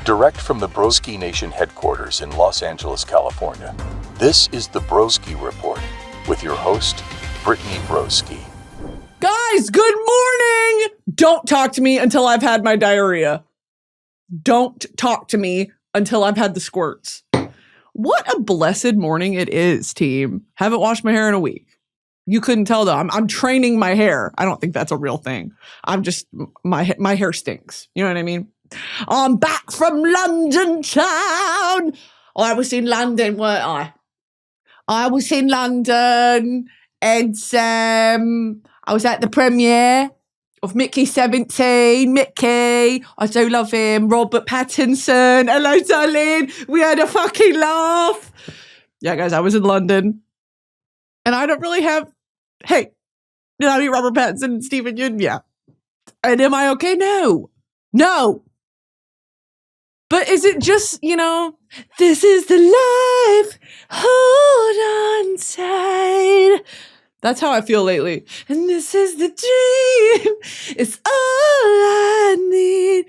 Direct from the broskination headquarters in Los Angeles, California, this is the Broski Report with your host, Brittany Broski. Guys, good morning! Don't talk to me until I've had my diarrhea. Don't talk to me until I've had the squirts. What a blessed morning it is, team. Haven't washed my hair in a week. You couldn't tell though. I'm training my hair. I don't think that's a real thing. I'm just, my hair stinks. You know what I mean? I'm back from London town. I was in London, weren't I? I was in London and I was at the premiere of Mickey 17. Mickey, I do love him. Robert Pattinson. Hello, darling. We had a fucking laugh. Yeah, guys, I was in London. And I don't really have, hey, did I meet Robert Pattinson and stevenyeun? Yeah. And am I okay? No. But is it just, this is the life, hold on tight. That's how I feel lately. And this is the dream, it's all I need.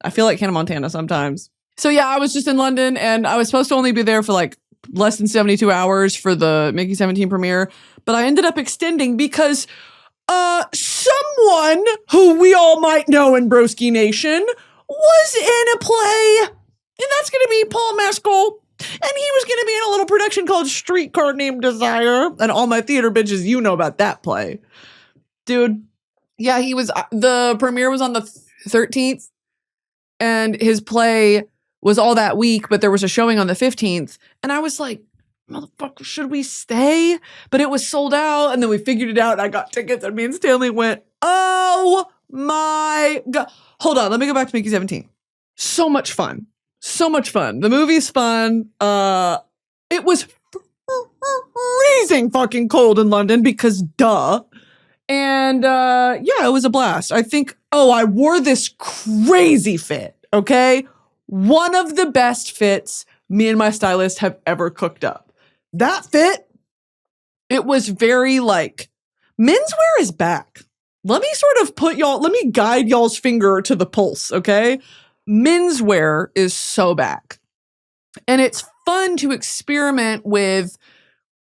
I feel like Hannah Montana sometimes. So yeah, I was just in London and I was supposed to only be there for like less than 72 hours for the Mickey 17 premiere. But I ended up extending because someone who we all might know in Broski Nation was in a play, and that's going to be Paul Mescal, and he was going to be in a little production called Streetcar Nameddesire, and all my theater bitches, you know about that play. Dude, yeah, he was, the premiere was on the 13th, and his play was all that week, but there was a showing on the 15th, and I was like, motherfucker, should we stay? But it was sold out, and then we figured it out, and I got tickets, and me and Stanley went, oh my God. Hold on, let me go back to Mickey 17. So much fun. The movie's fun. It was freezing fucking cold in London because duh. And yeah, it was a blast. I think, I wore this crazy fit, okay? One of the best fits me and my stylist have ever cooked up. That fit, it was very like, menswear is back. Let me guide y'all's finger to the pulse, okay? Menswear is so back. And it's fun to experiment with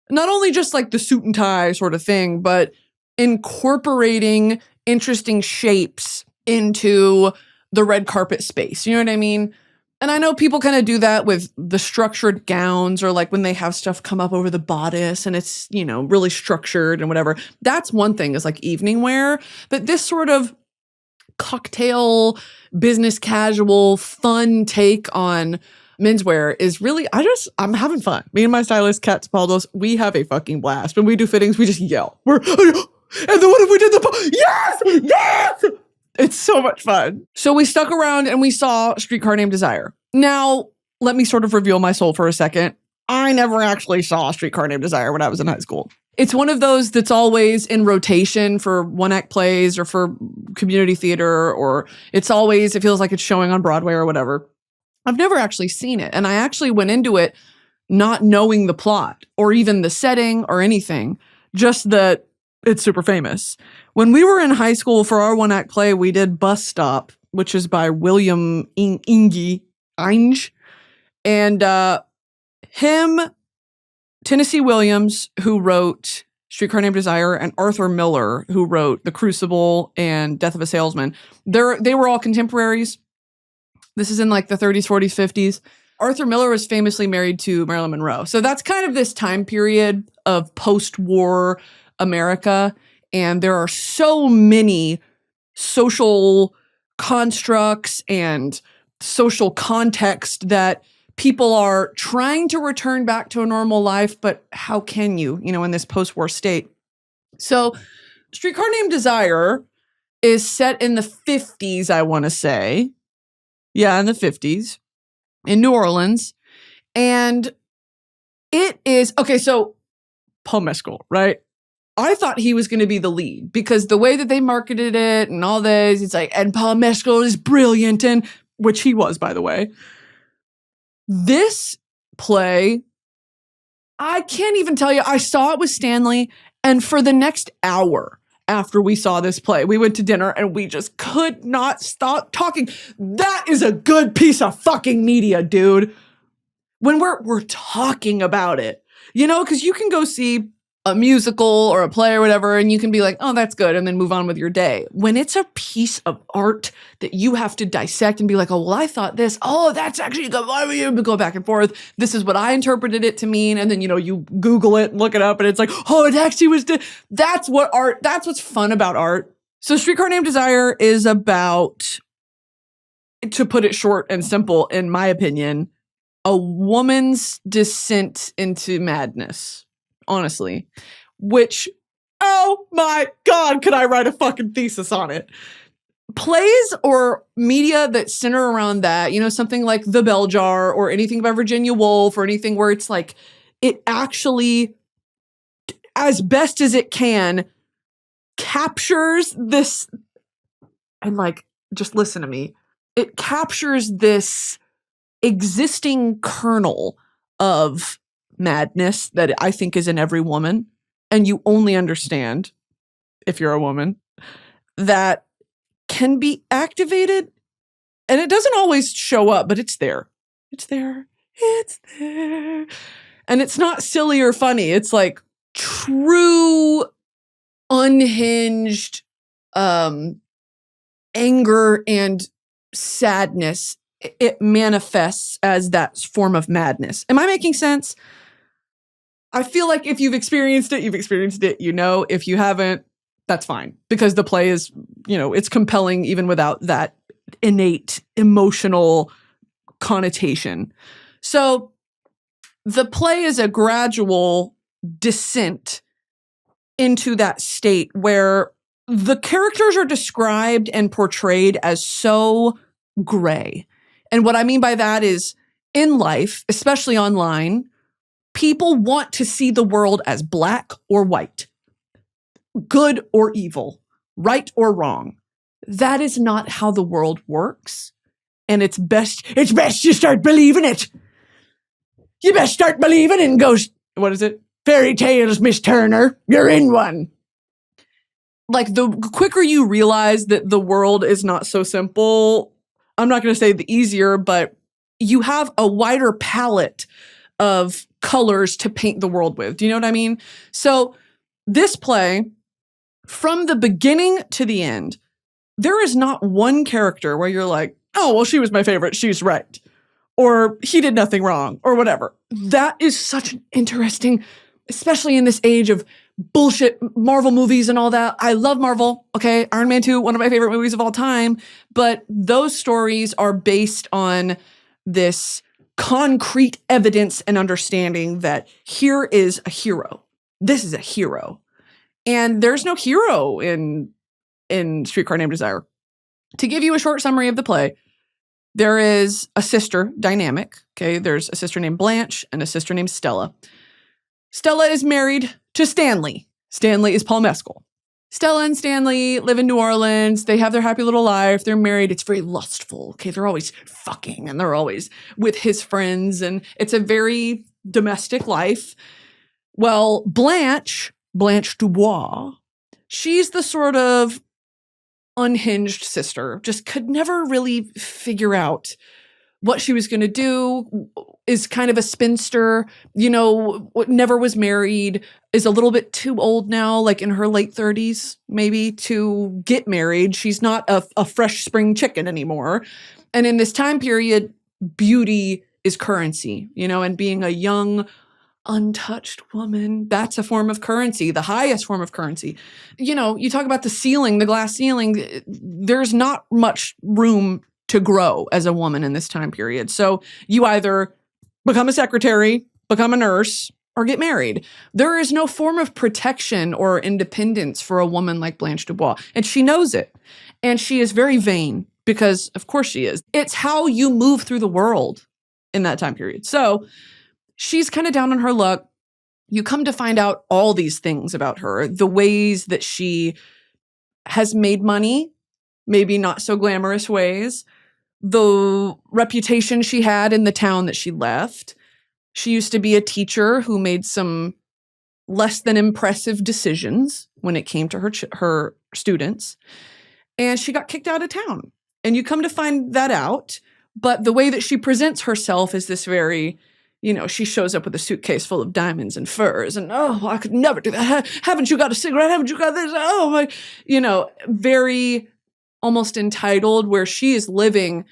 not only just like the suit and tie sort of thing, but incorporating interesting shapes into the red carpet space. You know what I mean? And I know people kind of do that with the structured gowns or like when they have stuff come up over the bodice and it's, really structured and whatever. That's one thing is like evening wear. But this sort of cocktail, business casual, fun take on menswear is really, I'm having fun. Me and my stylist, Kat Spaldos, we have a fucking blast. When we do fittings, we just yell. And then what if we did yes! It's so much fun. So we stuck around and we saw Streetcar Nameddesire. Now, let me sort of reveal my soul for a second. I never actually saw Streetcar Nameddesire when I was in high school. It's one of those that's always in rotation for one-act plays or for community theater, or it feels like it's showing on Broadway or whatever. I've never actually seen it. And I actually went into it not knowing the plot or even the setting or anything, just that it's super famous. When we were in high school for our one-act play, we did Bus Stop, which is by William Inge. And him, Tennessee Williams, who wrote Streetcar Nameddesire, and Arthur Miller, who wrote The Crucible and Death of a Salesman, they were all contemporaries. This is in like the 30s, 40s, 50s. Arthur Miller was famously married to Marilyn Monroe. So that's kind of this time period of post-war America. And there are so many social constructs and social context that people are trying to return back to a normal life, but how can you, in this post-war state? So Streetcar Nameddesire is set in the 50s, I want to say. Yeah, in the 50s in New Orleans. And it is, okay, so Paul Mescal, right? I thought he was going to be the lead because the way that they marketed it and all this, it's like, and Paul Mescal is brilliant, and which he was, by the way. This play, I can't even tell you. I saw it with Stanley, and for the next hour, after we saw this play. We went to dinner and we just could not stop talking. That is a good piece of fucking media, dude. When we're talking about it, you know, because you can go see a musical or a play or whatever, and you can be like, oh, that's good, and then move on with your day. When it's a piece of art that you have to dissect and be like, oh, well, I thought this, oh, that's actually good. Why would you go back and forth? This is what I interpreted it to mean. And then, you know, you Google it and look it up, and it's like, oh, it actually was, that's what's fun about art. So Streetcar Named Desire is about, to put it short and simple, in my opinion, a woman's descent into madness. Honestly, which, oh my God, could I write a fucking thesis on it? Plays or media that center around that, you know, something like The Bell Jar or anything by Virginia Woolf or anything where it's like, it actually, as best as it can, captures this, and like, just listen to me, it captures this existing kernel of madness that I think is in every woman, and you only understand if you're a woman, that can be activated, and it doesn't always show up, but it's there. It's there. It's there. And it's not silly or funny. It's like true, unhinged anger and sadness. It manifests as that form of madness. Am I making sense? I feel like if you've experienced it, you've experienced it, you know. If you haven't, that's fine. Because the play is, you know, it's compelling even without that innate emotional connotation. So the play is a gradual descent into that state where the characters are described and portrayed as so gray. And what I mean by that is, in life, especially online, people want to see the world as black or white, good or evil, right or wrong. That is not how the world works. And it's best you start believing it. You best start believing in ghost. What is it? Fairy tales, Miss Turner. You're in one. Like, the quicker you realize that the world is not so simple, I'm not going to say the easier, but you have a wider palette of colors to paint the world with. Do you know what I mean? So this play, from the beginning to the end, there is not one character where you're like, oh, well, she was my favorite, she's right, or he did nothing wrong, or whatever. That is such an interesting, especially in this age of bullshit Marvel movies and all that. I love Marvel. Okay. Iron Man 2, one of my favorite movies of all time. But those stories are based on this concrete evidence and understanding that here is a hero. This is a hero. And there's no hero in Streetcar Named Desire. To give you a short summary of the play, there is a sister dynamic. Okay. There's a sister named Blanche and a sister named Stella. Stella is married to Stanley. Stanley is Paul Mescal. Stella and Stanley live in New Orleans. They have their happy little life. They're married. It's very lustful. Okay, they're always fucking and they're always with his friends, and it's a very domestic life. Well, Blanche Dubois, she's the sort of unhinged sister, just could never really figure out what she was going to do, is kind of a spinster, you know, never was married, is a little bit too old now, like in her late 30s, maybe, to get married. She's not a fresh spring chicken anymore. And in this time period, beauty is currency, you know, and being a young, untouched woman, that's a form of currency, the highest form of currency. You know, you talk about the ceiling, the glass ceiling, there's not much room to grow as a woman in this time period. So you either become a secretary, become a nurse, or get married. There is no form of protection or independence for a woman like Blanche Dubois. And she knows it. And she is very vain because, of course, she is. It's how you move through the world in that time period. So she's kind of down on her luck. You come to find out all these things about her, the ways that she has made money, maybe not so glamorous ways, the reputation she had in the town that she left. She used to be a teacher who made some less than impressive decisions when it came to her students. And she got kicked out of town. And you come to find that out. But the way that she presents herself is this very, she shows up with a suitcase full of diamonds and furs. And, oh, I could never do that. Haven't you got a cigarette? Haven't you got this? Oh, my, very almost entitled, where she is living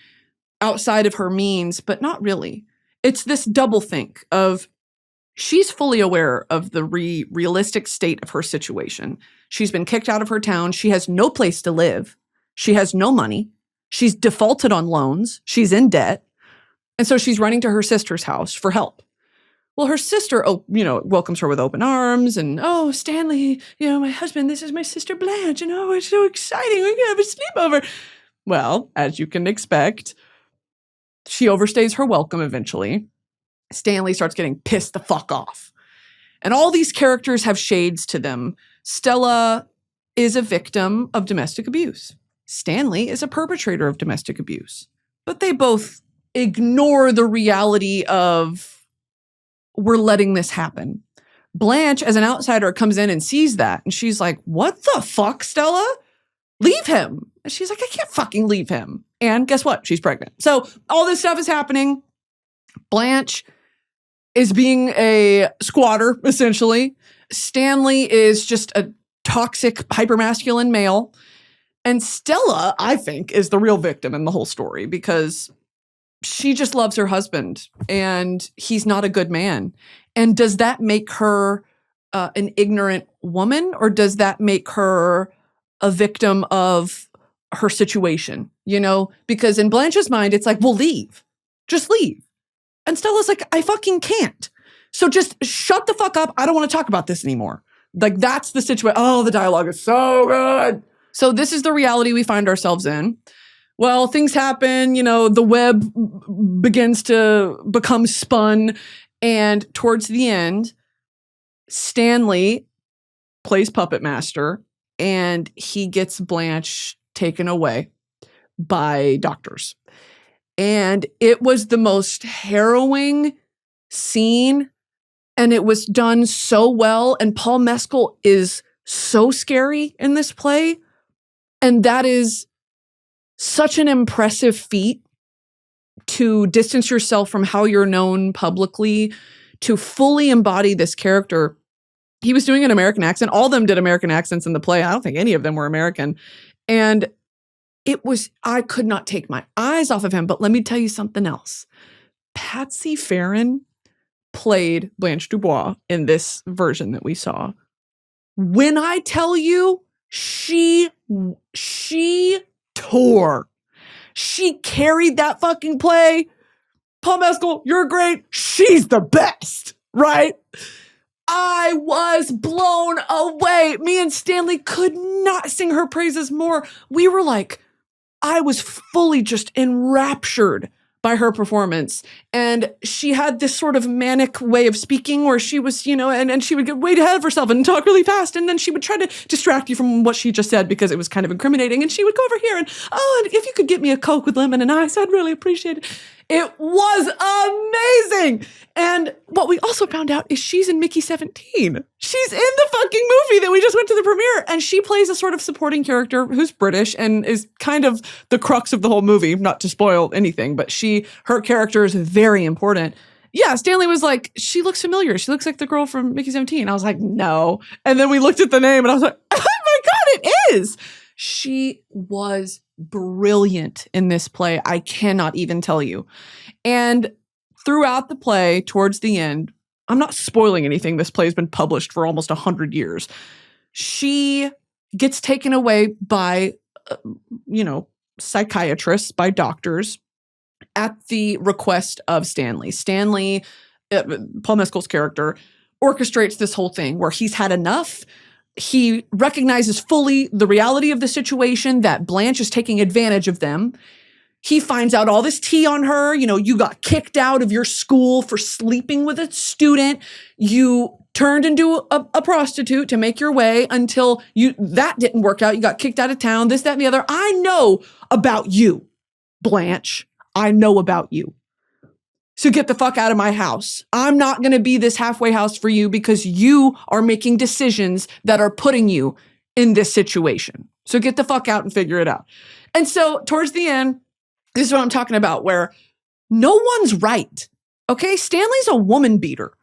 outside of her means, but not really. It's this double think of she's fully aware of the realistic state of her situation. She's been kicked out of her town. She has no place to live. She has no money. She's defaulted on loans. She's in debt. And so she's running to her sister's house for help. Well, her sister, welcomes her with open arms and, oh, Stanley, my husband, this is my sister Blanche. And, oh, it's so exciting. We can have a sleepover. Well, as you can expect, she overstays her welcome eventually. Stanley starts getting pissed the fuck off. And all these characters have shades to them. Stella is a victim of domestic abuse. Stanley is a perpetrator of domestic abuse. But they both ignore the reality of, we're letting this happen. Blanche, as an outsider, comes in and sees that. And she's like, what the fuck, Stella? Leave him. And she's like, I can't fucking leave him. And guess what? She's pregnant. So all this stuff is happening. Blanche is being a squatter, essentially. Stanley is just a toxic, hypermasculine male. And Stella, I think, is the real victim in the whole story because she just loves her husband and he's not a good man. And does that make her an ignorant woman, or does that make her a victim of her situation? Because in Blanche's mind, it's like, well, leave. Just leave. And Stella's like, I fucking can't. So just shut the fuck up. I don't want to talk about this anymore. Like, that's the situation. Oh, the dialogue is so good. So this is the reality we find ourselves in. Well, things happen, the web begins to become spun. And towards the end, Stanley plays puppet master and he gets Blanche taken away by doctors. And it was the most harrowing scene. And it was done so well. And Paul Mescal is so scary in this play. And that is such an impressive feat, to distance yourself from how you're known publicly, to fully embody this character. He was doing an American accent. All of them did American accents in the play. I don't think any of them were American. And I could not take my eyes off of him. But let me tell you something else. Patsy Farron played Blanche Dubois in this version that we saw. When I tell you, she tore. She carried that fucking play. Paul Mescal, you're great. She's the best, right? I was blown away. Me and Stanley could not sing her praises more. We were like, I was fully just enraptured by her performance. And she had this sort of manic way of speaking where she was, and she would get way ahead of herself and talk really fast. And then she would try to distract you from what she just said because it was kind of incriminating. And she would go over here and, and if you could get me a Coke with lemon and ice, I'd really appreciate it. It was amazing. And what we also found out is she's in Mickey 17. She's in the fucking movie that we just went to the premiere. And she plays a sort of supporting character who's British and is kind of the crux of the whole movie, not to spoil anything, but her character is very important. Yeah, Stanley was like, she looks familiar. She looks like the girl from Mickey 17. I was like, no. And then we looked at the name and I was like, oh my God, it is. She was brilliant in this play. I cannot even tell you. And throughout the play, towards the end, I'm not spoiling anything. This play has been published for almost 100 years. She gets taken away by, psychiatrists, by doctors at the request of Stanley. Stanley, Paul Mescal's character, orchestrates this whole thing where he's had enough. He recognizes fully the reality of the situation, that Blanche is taking advantage of them. He finds out all this tea on her. You got kicked out of your school for sleeping with a student. You turned into a prostitute to make your way until that didn't work out. You got kicked out of town, this, that, and the other. I know about you, Blanche. I know about you. So get the fuck out of my house. I'm not going to be this halfway house for you because you are making decisions that are putting you in this situation. So get the fuck out and figure it out. And so towards the end, this is what I'm talking about, where no one's right. Okay, Stanley's a woman beater.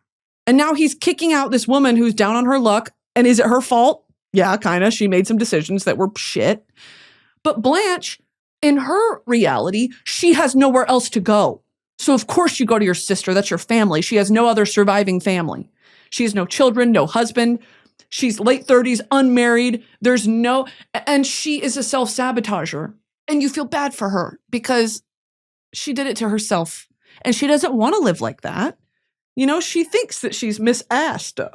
And now he's kicking out this woman who's down on her luck. And is it her fault? Yeah, kind of. She made some decisions that were shit. But Blanche, in her reality, she has nowhere else to go. So of course you go to your sister. That's your family. She has no other surviving family. She has no children, no husband. She's late 30s, unmarried. And she is a self-sabotager. And you feel bad for her because she did it to herself. And she doesn't want to live like that. You know, she thinks that she's Miss Astor.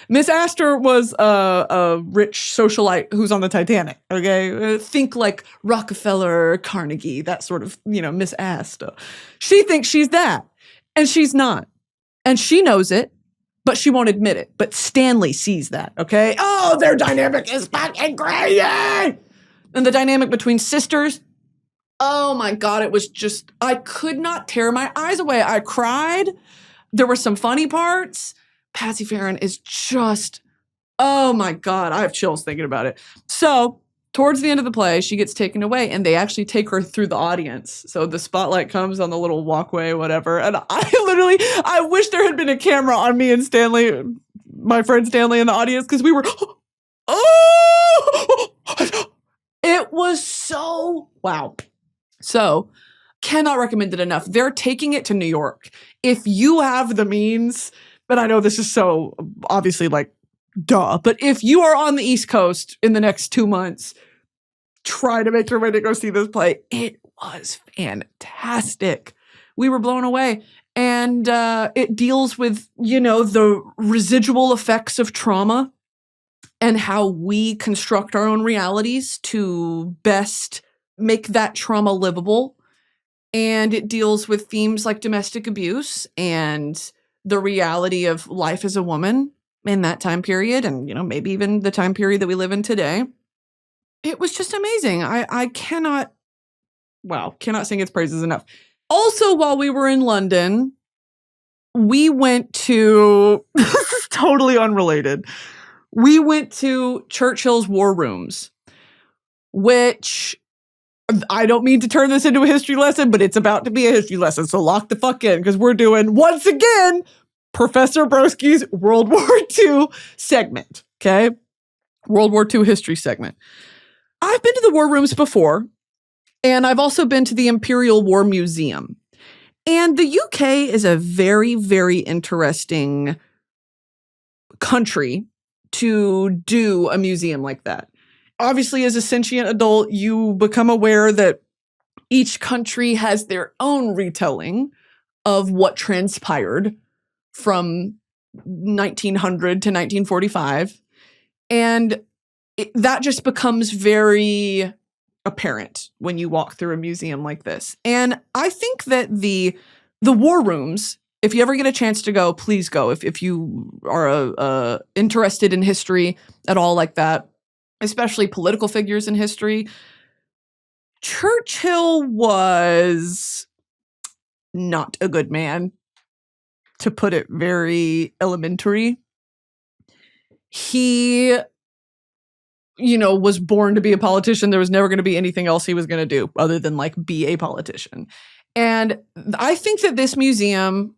Miss Astor was a rich socialite who's on the Titanic, okay? Think like Rockefeller, Carnegie, that sort of, Miss Astor. She thinks she's that, and she's not. And she knows it, but she won't admit it. But Stanley sees that, okay? Oh, their dynamic is fucking crazy! And the dynamic between sisters, oh my God, it was just, I could not tear my eyes away. I cried. There were some funny parts. Patsy Farron is just, oh my God, I have chills thinking about it. So towards the end of the play, she gets taken away and they actually take her through the audience. So the spotlight comes on the little walkway, whatever. And I wish there had been a camera on me and Stanley, my friend Stanley in the audience, because we were, it was so, wow. So cannot recommend it enough. They're taking it to New York. If you have the means, but I know this is so obviously like, duh, but if you are on the East Coast in the next 2 months, try to make your way to go see this play. It was fantastic. We were blown away. And it deals with, the residual effects of trauma and how we construct our own realities to best make that trauma livable. And it deals with themes like domestic abuse and the reality of life as a woman in that time period and, maybe even the time period that we live in today. It was just amazing. I cannot sing its praises enough. Also, while we were in London, we went to, this is totally unrelated. We went to Churchill's War Rooms, which I don't mean to turn this into a history lesson, but it's about to be a history lesson. So lock the fuck in because we're doing, once again, Professor Broski's World War II segment. Okay. World War II history segment. I've been to the war rooms before, and I've also been to the Imperial War Museum. And the UK is a very, very interesting country to do a museum like that. Obviously, as a sentient adult, you become aware that each country has their own retelling of what transpired from 1900 to 1945. And that just becomes very apparent when you walk through a museum like this. And I think that the war rooms, if you ever get a chance to go, please go. If you are interested in history at all like that, especially political figures in history, Churchill was not a good man, to put it very elementary. He, was born to be a politician. There was never going to be anything else he was going to do other than be a politician. And I think that this museum,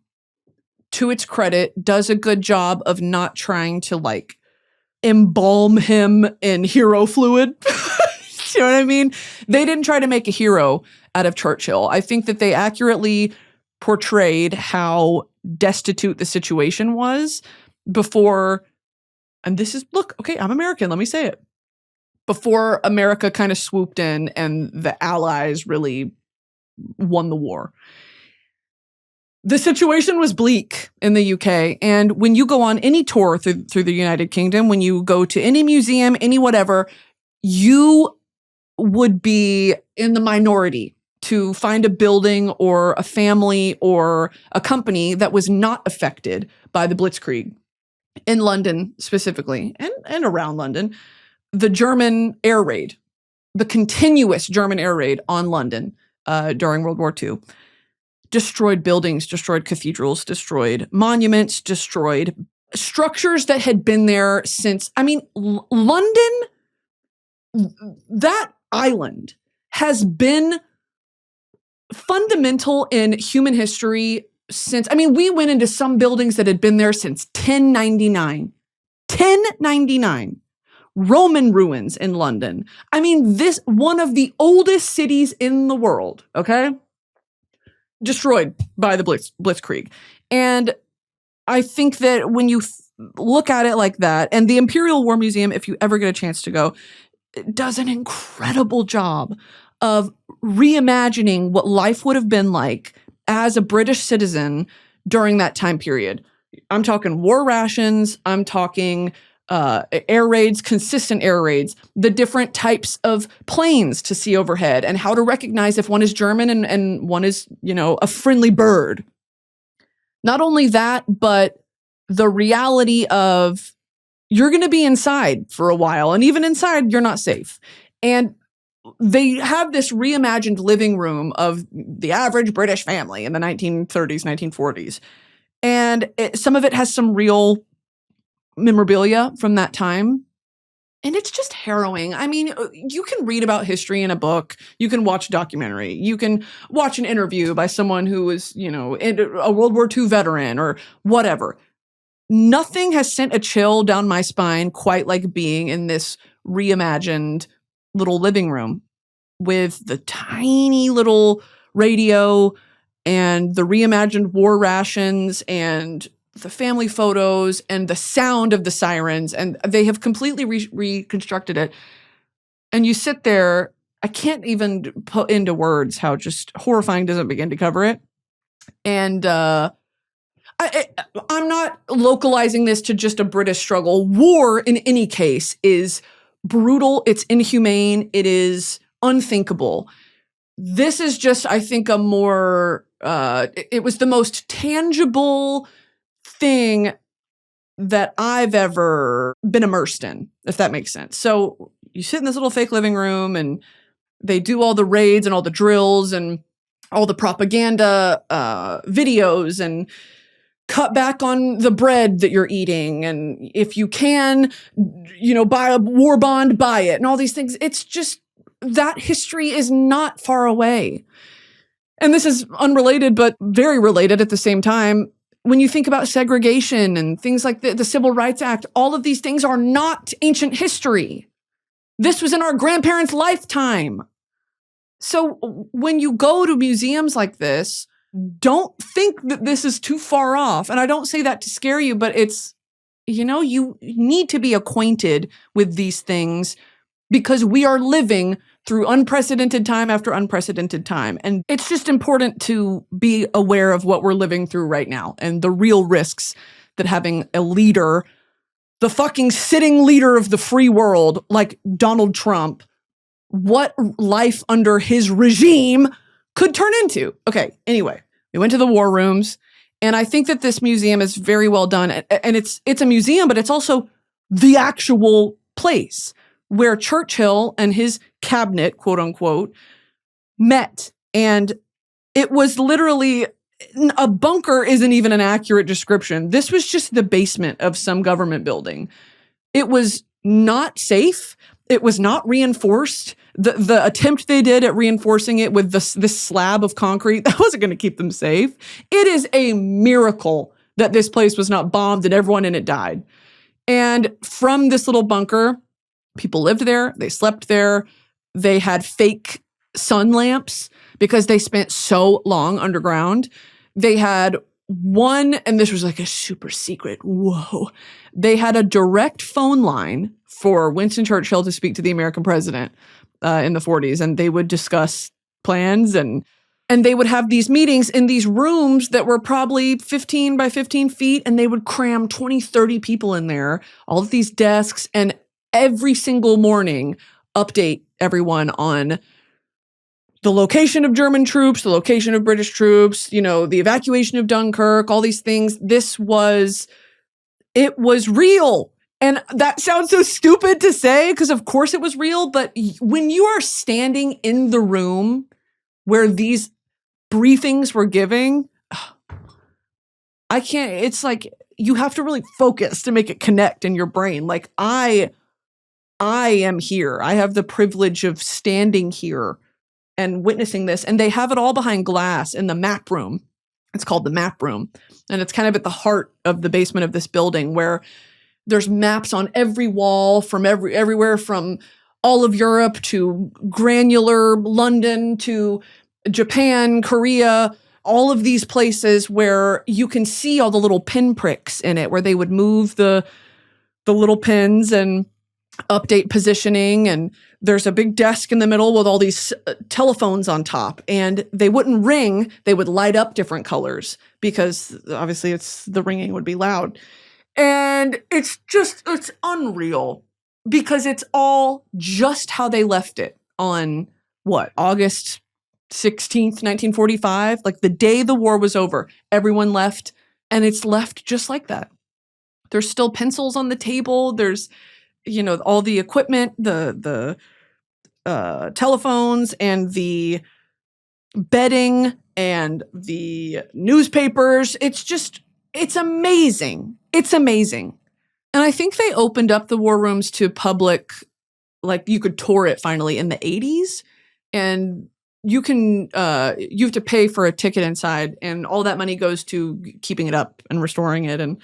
to its credit, does a good job of not trying to embalm him in hero fluid. You know what I mean? They didn't try to make a hero out of Churchill. I think that they accurately portrayed how destitute the situation was before, and this is, look, okay, I'm American, let me say it. Before America kind of swooped in and the Allies really won the war. The situation was bleak in the UK. And when you go on any tour through the United Kingdom, when you go to any museum, any whatever, you would be in the minority to find a building or a family or a company that was not affected by the Blitzkrieg. In London specifically, and around London, the German air raid, the continuous German air raid on London during World War II, destroyed buildings, destroyed cathedrals, destroyed monuments, destroyed structures that had been there since, London, that island has been fundamental in human history since, we went into some buildings that had been there since 1099. 1099. Roman ruins in London. This, one of the oldest cities in the world, okay? Destroyed by the Blitzkrieg. And I think that when you look at it like that, and the Imperial War Museum, if you ever get a chance to go, does an incredible job of reimagining what life would have been like as a British citizen during that time period. I'm talking war rations. I'm talking air raids, consistent air raids, the different types of planes to see overhead, and how to recognize if one is German and one is, a friendly bird. Not only that, but the reality of you're going to be inside for a while, and even inside, you're not safe. And they have this reimagined living room of the average British family in the 1930s, 1940s. And some of it has some real memorabilia from that time. And it's just harrowing. You can read about history in a book. You can watch a documentary. You can watch an interview by someone who was, a World War II veteran or whatever. Nothing has sent a chill down my spine quite like being in this reimagined little living room with the tiny little radio and the reimagined war rations and the family photos and the sound of the sirens. And they have completely reconstructed it. And you sit there, I can't even put into words how just horrifying doesn't begin to cover it. And I'm not localizing this to just a British struggle. War, in any case, is brutal. It's inhumane. It is unthinkable. This is just, I think, a more, it was the most tangible thing that I've ever been immersed in, if that makes sense. So you sit in this little fake living room and they do all the raids and all the drills and all the propaganda videos and cut back on the bread that you're eating. And if you can, buy a war bond, buy it, and all these things. It's just, that history is not far away. And this is unrelated, but very related at the same time. When you think about segregation and things like the Civil Rights Act, all of these things are not ancient history. This was in our grandparents' lifetime. So when you go to museums like this, don't think that this is too far off. And I don't say that to scare you, but it's, you need to be acquainted with these things because we are living through unprecedented time after unprecedented time. And it's just important to be aware of what we're living through right now and the real risks that having a leader, the fucking sitting leader of the free world, like Donald Trump, what life under his regime could turn into. Okay, anyway, we went to the war rooms, and I think that this museum is very well done. And it's a museum, but it's also the actual place where Churchill and his cabinet, quote unquote, met. And it was literally, a bunker isn't even an accurate description. This was just the basement of some government building. It was not safe. It was not reinforced. The attempt they did at reinforcing it with this slab of concrete, that wasn't going to keep them safe. It is a miracle that this place was not bombed and everyone in it died. And from this little bunker, people lived there. They slept there. They had fake sun lamps because they spent so long underground. They had one, and this was like a super secret, they had a direct phone line for Winston Churchill to speak to the American president in the 40s, and they would discuss plans, and they would have these meetings in these rooms that were probably 15 by 15 feet, and they would cram 20, 30 people in there, all of these desks, and every single morning update everyone on the location of German troops, the location of British troops, the evacuation of Dunkirk, all these things. It was real. And that sounds so stupid to say because of course it was real. But when you are standing in the room where these briefings were giving, I can't, it's like, you have to really focus to make it connect in your brain. Like I am here. I have the privilege of standing here and witnessing this. And they have it all behind glass in the map room. It's called the map room. And it's kind of at the heart of the basement of this building, where there's maps on every wall from everywhere from all of Europe to granular London to Japan, Korea, all of these places where you can see all the little pinpricks in it, where they would move the little pins and update positioning. And there's a big desk in the middle with all these telephones on top, and they wouldn't ring. They would light up different colors because obviously the ringing would be loud. And it's unreal because it's all just how they left it on August 16th, 1945, like the day the war was over. Everyone left, and it's left just like that. There's still pencils on the table. There's, all the equipment, the telephones and the bedding and the newspapers. It's amazing. It's amazing. And I think they opened up the war rooms to public, like you could tour it finally in the 80s, and you have to pay for a ticket inside, and all that money goes to keeping it up and restoring it and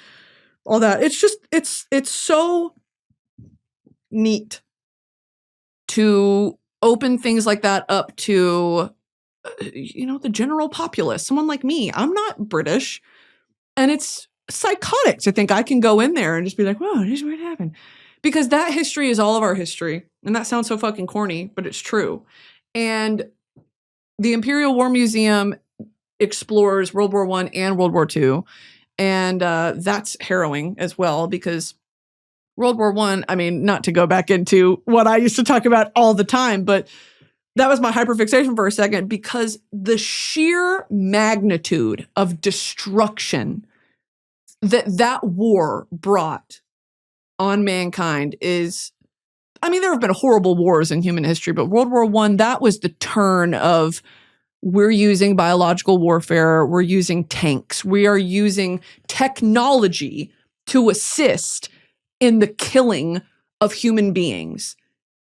all that. It's so neat to open things like that up to, the general populace, someone like me. I'm not British, and it's psychotic to think I can go in there and just be like, whoa, this is what happened. Because that history is all of our history. And that sounds so fucking corny, but it's true. And the Imperial War Museum explores World War I and World War II. And that's harrowing as well, because World War I mean, not to go back into what I used to talk about all the time, but that was my hyperfixation for a second, because the sheer magnitude of destruction that war brought on mankind is, there have been horrible wars in human history, but World War I, that was the turn of, we're using biological warfare, we're using tanks, we are using technology to assist in the killing of human beings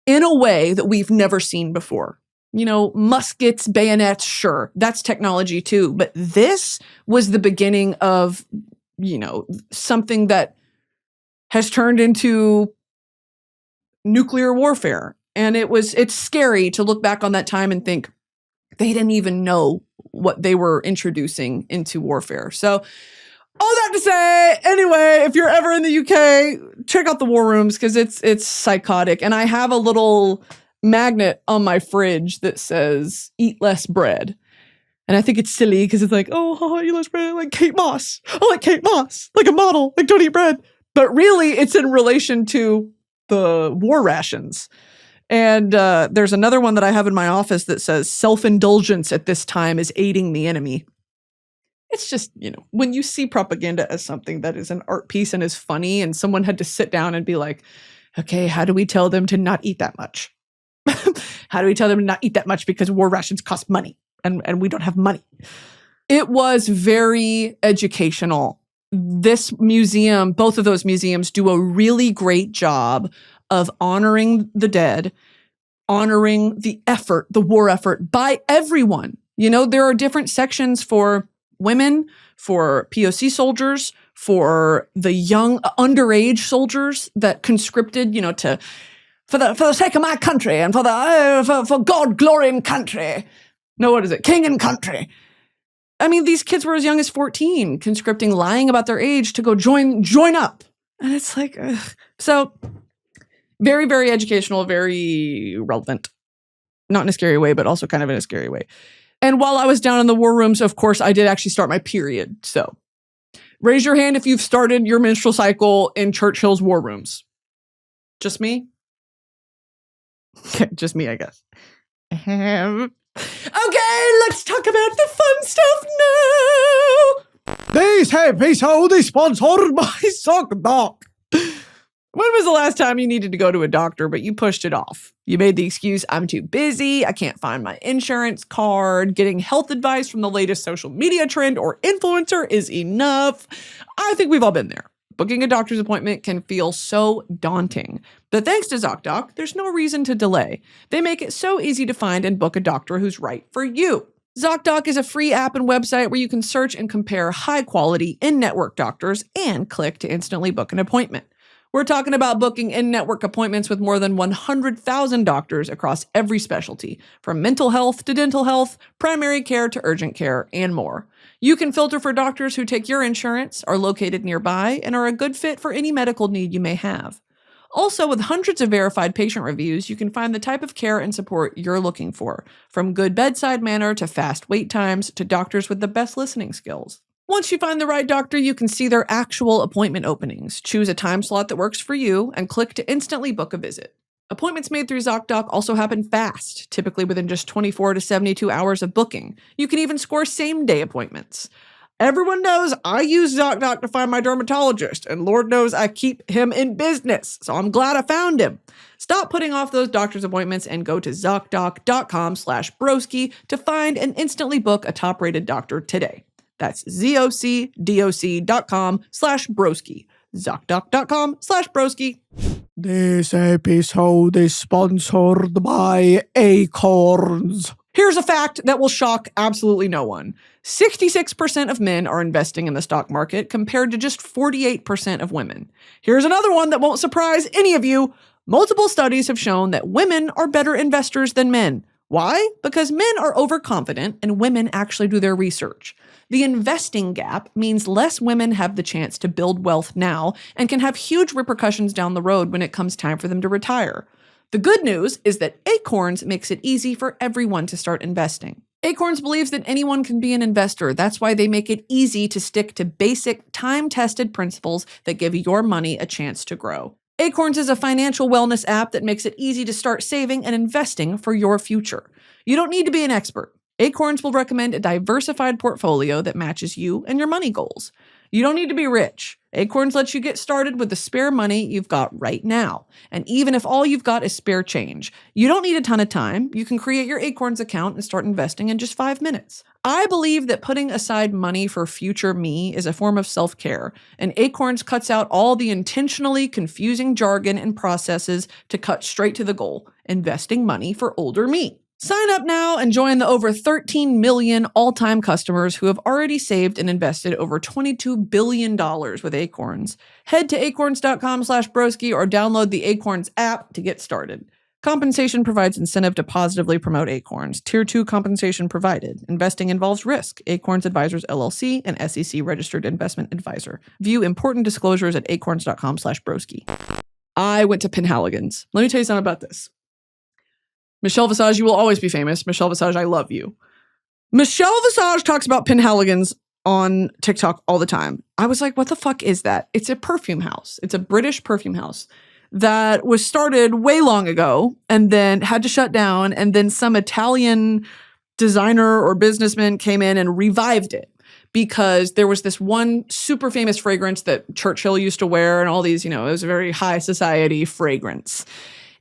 in a way that we've never seen before. Muskets, bayonets, sure, that's technology too. But this was the beginning of, something that has turned into nuclear warfare. And it's scary to look back on that time and think they didn't even know what they were introducing into warfare. So all that to say, anyway, if you're ever in the UK, check out the war rooms, because it's psychotic. And I have a little magnet on my fridge that says "Eat less bread," and I think it's silly because it's like, oh, eat less bread, like Kate Moss. I like Kate Moss, like a model, like don't eat bread. But really, it's in relation to the war rations. And there's another one that I have in my office that says "Self-indulgence at this time is aiding the enemy." It's just, when you see propaganda as something that is an art piece and is funny, and someone had to sit down and be like, okay, how do we tell them to not eat that much? How do we tell them to not eat that much, because war rations cost money and we don't have money? It was very educational. This museum, both of those museums, do a really great job of honoring the dead, honoring the effort, the war effort by everyone. There are different sections for women, for POC soldiers, for the young underage soldiers that conscripted, for the sake of my country and for God, glory and country. No, what is it? King and country. These kids were as young as 14, conscripting, lying about their age to go join up. And it's like, ugh. So very, very educational, very relevant. Not in a scary way, but also kind of in a scary way. And while I was down in the war rooms, of course, I did actually start my period. So raise your hand if you've started your menstrual cycle in Churchill's war rooms. Just me? Just me, I guess. Okay, let's talk about the fun stuff now. This episode is sponsored by Sock Doc. When was the last time you needed to go to a doctor, but you pushed it off? You made the excuse, I'm too busy, I can't find my insurance card, getting health advice from the latest social media trend or influencer is enough. I think we've all been there. Booking a doctor's appointment can feel so daunting. But thanks to ZocDoc, there's no reason to delay. They make it so easy to find and book a doctor who's right for you. ZocDoc is a free app and website where you can search and compare high-quality in-network doctors and click to instantly book an appointment. We're talking about booking in-network appointments with more than 100,000 doctors across every specialty, from mental health to dental health, primary care to urgent care, and more. You can filter for doctors who take your insurance, are located nearby, and are a good fit for any medical need you may have. Also, with hundreds of verified patient reviews, you can find the type of care and support you're looking for, from good bedside manner to fast wait times to doctors with the best listening skills. Once you find the right doctor, you can see their actual appointment openings, choose a time slot that works for you, and click to instantly book a visit. Appointments made through ZocDoc also happen fast, typically within just 24 to 72 hours of booking. You can even score same-day appointments. Everyone knows I use ZocDoc to find my dermatologist, and Lord knows I keep him in business, so I'm glad I found him. Stop putting off those doctor's appointments and go to ZocDoc.com/broski to find and instantly book a top-rated doctor today. That's ZocDoc.com/broski. ZocDoc.com/broski. This episode is sponsored by Acorns. Here's a fact that will shock absolutely no one. 66% of men are investing in the stock market compared to just 48% of women. Here's another one that won't surprise any of you. Multiple studies have shown that women are better investors than men. Why? Because men are overconfident and women actually do their research. The investing gap means less women have the chance to build wealth now and can have huge repercussions down the road when it comes time for them to retire. The good news is that Acorns makes it easy for everyone to start investing. Acorns believes that anyone can be an investor. That's why they make it easy to stick to basic, time-tested principles that give your money a chance to grow. Acorns is a financial wellness app that makes it easy to start saving and investing for your future. You don't need to be an expert. Acorns will recommend a diversified portfolio that matches you and your money goals. You don't need to be rich. Acorns lets you get started with the spare money you've got right now. And even if all you've got is spare change, you don't need a ton of time. You can create your Acorns account and start investing in just 5 minutes. I believe that putting aside money for future me is a form of self-care, and Acorns cuts out all the intentionally confusing jargon and processes to cut straight to the goal, investing money for older me. Sign up now and join the over 13 million all-time customers who have already saved and invested over $22 billion with Acorns. Head to acorns.com/broski or download the Acorns app to get started. Compensation provides incentive to positively promote Acorns. Tier 2 compensation provided. Investing involves risk. Acorns Advisors LLC, an SEC registered investment advisor. View important disclosures at acorns.com/broski. I went to Penhaligon's. Let me tell you something about this. Michelle Visage, you will always be famous. Michelle Visage, I love you. Michelle Visage talks about Penhaligon's on TikTok all the time. I was like, what the fuck is that? It's a perfume house. It's a British perfume house that was started way long ago and then had to shut down. And then some Italian designer or businessman came in and revived it because there was this one super famous fragrance that Churchill used to wear and all these, it was a very high society fragrance.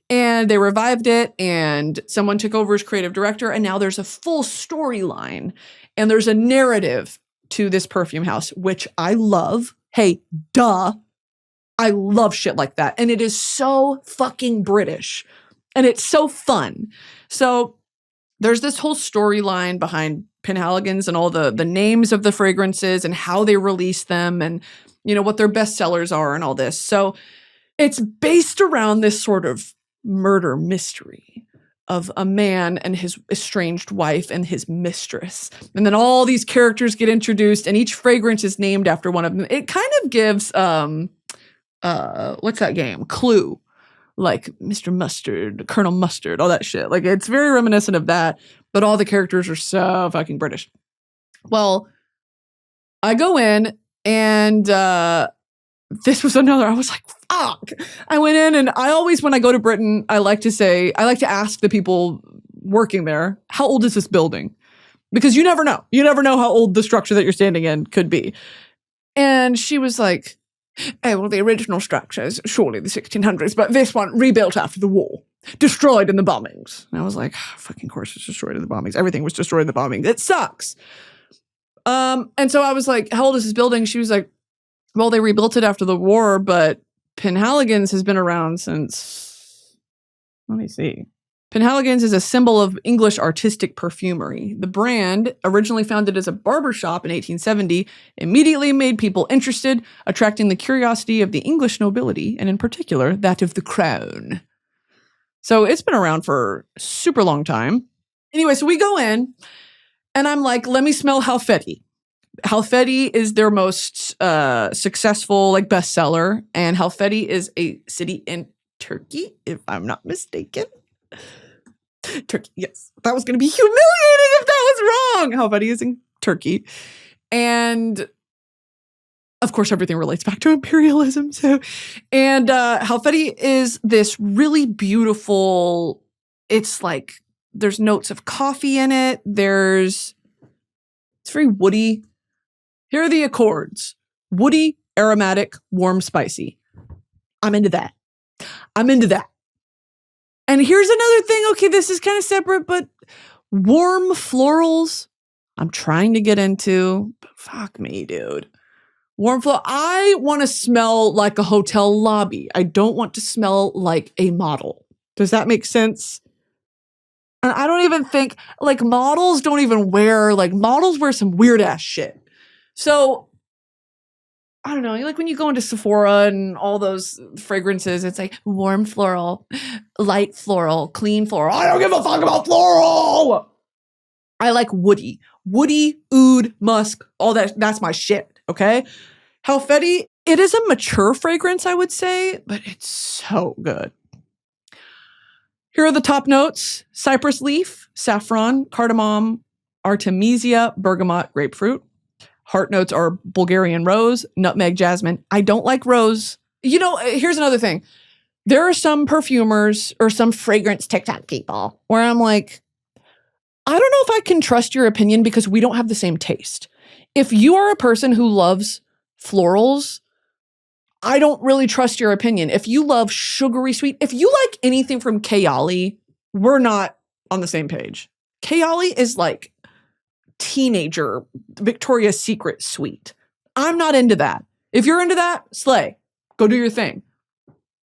And they revived it and someone took over as creative director. And now there's a full storyline and there's a narrative to this perfume house, which I love. Hey, duh. I love shit like that. And it is so fucking British and it's so fun. So there's this whole storyline behind Penhaligon's and all the names of the fragrances and how they release them and, what their best sellers are and all this. So it's based around this sort of murder mystery of a man and his estranged wife and his mistress. And then all these characters get introduced and each fragrance is named after one of them. It kind of gives, what's that game? Clue. Like Mr. Mustard, Colonel Mustard, all that shit. Like it's very reminiscent of that, but all the characters are so fucking British. Well, I go in and, this was another, I was like, fuck. I went in and I always, when I go to Britain, I like to ask the people working there, how old is this building? Because you never know. You never know how old the structure that you're standing in could be. And she was like, Oh, well, the original structure is surely the 1600s, but this one rebuilt after the war, destroyed in the bombings. And I was like, fucking course it's destroyed in the bombings. Everything was destroyed in the bombings. It sucks. And so I was like, how old is this building? She was like, well, they rebuilt it after the war, but Penhaligon's has been around since, let me see. Penhaligon's is a symbol of English artistic perfumery. The brand, originally founded as a barbershop in 1870, immediately made people interested, attracting the curiosity of the English nobility, and in particular, that of the crown. So it's been around for a super long time. Anyway, so we go in, and I'm like, let me smell Halfeti. Halfeti is their most successful bestseller, and Halfeti is a city in Turkey, if I'm not mistaken. Turkey, yes. That was going to be humiliating if that was wrong. Halfeti is in Turkey. And of course, everything relates back to imperialism. And Halfeti is this really beautiful, it's like, there's notes of coffee in it. It's very woody. Here are the accords. Woody, aromatic, warm, spicy. I'm into that. And here's another thing. Okay, this is kind of separate, but warm florals, I'm trying to get into. But fuck me, dude. Warm floral. I want to smell like a hotel lobby. I don't want to smell like a model. Does that make sense? And I don't even think, models don't even wear, models wear some weird ass shit. So, I don't know, when you go into Sephora and all those fragrances, it's like warm floral, light floral, clean floral. I don't give a fuck about floral. I like woody, oud, musk, all that. That's my shit. Okay. Halfeti, it is a mature fragrance, I would say, but it's so good. Here are the top notes: cypress leaf, saffron, cardamom, artemisia, bergamot, grapefruit. Heart notes are Bulgarian rose, nutmeg, jasmine. I don't like rose. Here's another thing. There are some perfumers or some fragrance TikTok people where I'm like, I don't know if I can trust your opinion because we don't have the same taste. If you are a person who loves florals, I don't really trust your opinion. If you love sugary sweet, if you like anything from Kayali, we're not on the same page. Kayali is like teenager Victoria's Secret sweet. I'm not into that. If you're into that, slay. Go do your thing.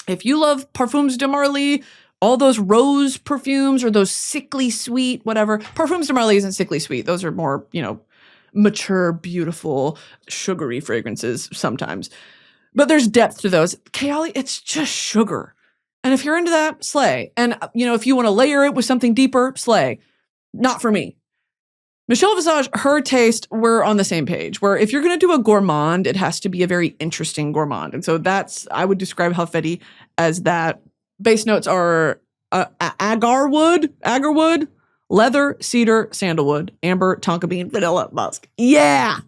If you love Parfums de Marly, all those rose perfumes or those sickly sweet, whatever. Parfums de Marly isn't sickly sweet. Those are more, mature, beautiful, sugary fragrances sometimes. But there's depth to those. Kayali, it's just sugar. And if you're into that, slay. And, if you want to layer it with something deeper, slay. Not for me. Michelle Visage, her taste, we're on the same page. Where if you're going to do a gourmand, it has to be a very interesting gourmand. And so I would describe Halfeti as that. Base notes are agarwood, leather, cedar, sandalwood, amber, tonka bean, vanilla, musk. Yeah!